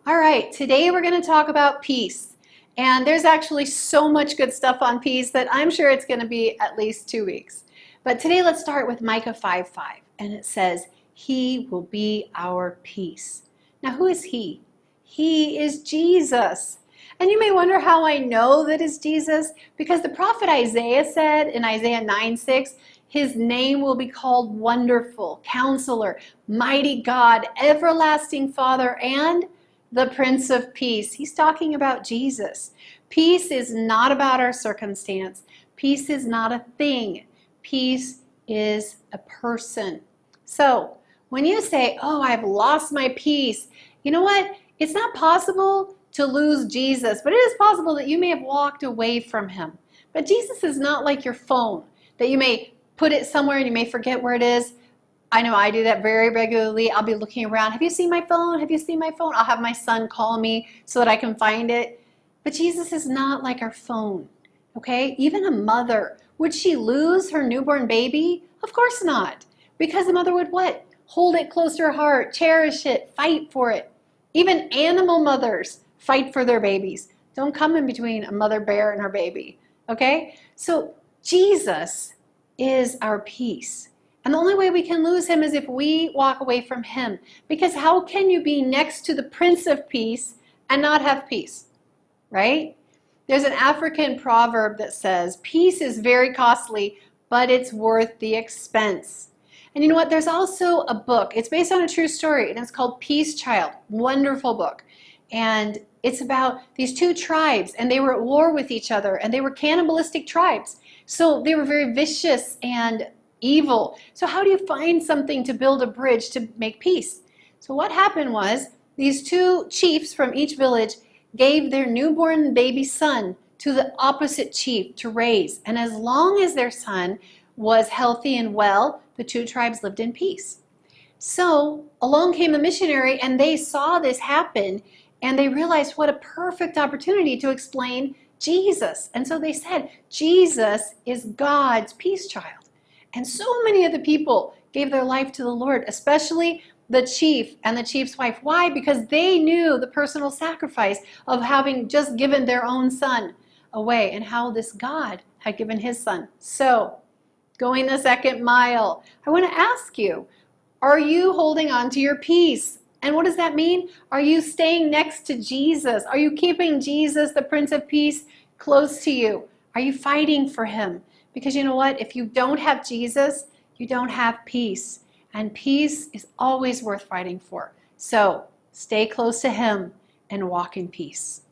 All right, today we're going to talk about peace. And there's actually so much good stuff on peace that I'm sure it's going to be at least 2 weeks. But today let's start with Micah 5:5. And it says, He will be our peace. Now, who is He? He is Jesus. And you may wonder how I know that it's Jesus, because the prophet Isaiah said in Isaiah 9:6, His name will be called Wonderful, Counselor, Mighty God, Everlasting Father, and the Prince of Peace. He's talking about Jesus. Peace is not about our circumstance. Peace is not a thing. Peace is a person. So when you say, oh, I've lost my peace, you know what? It's not possible to lose Jesus, but it is possible that you may have walked away from him. But Jesus is not like your phone, that you may put it somewhere and you may forget where it is. I know I do that very regularly. I'll be looking around. Have you seen my phone? Have you seen my phone? I'll have my son call me so that I can find it. But Jesus is not like our phone, okay? Even a mother, would she lose her newborn baby? Of course not. Because the mother would what? Hold it close to her heart, cherish it, fight for it. Even animal mothers fight for their babies. Don't come in between a mother bear and her baby, okay? So Jesus is our peace. And the only way we can lose him is if we walk away from him. Because how can you be next to the Prince of Peace and not have peace? Right? There's an African proverb that says, peace is very costly, but it's worth the expense. And you know what? There's also a book. It's based on a true story, and it's called Peace Child. Wonderful book. And it's about these two tribes, and they were at war with each other, and they were cannibalistic tribes. So they were very vicious and evil. So how do you find something to build a bridge to make peace? So what happened was these two chiefs from each village gave their newborn baby son to the opposite chief to raise. And as long as their son was healthy and well, the two tribes lived in peace. So along came a missionary and they saw this happen and they realized what a perfect opportunity to explain Jesus. And so they said, Jesus is God's peace child. And so many of the people gave their life to the Lord, especially the chief and the chief's wife. Why? Because they knew the personal sacrifice of having just given their own son away and how this God had given his son. So, going the second mile, I want to ask you, are you holding on to your peace? And what does that mean? Are you staying next to Jesus? Are you keeping Jesus, the Prince of Peace, close to you? Are you fighting for him? Because you know what? If you don't have Jesus, you don't have peace. And peace is always worth fighting for. So stay close to him and walk in peace.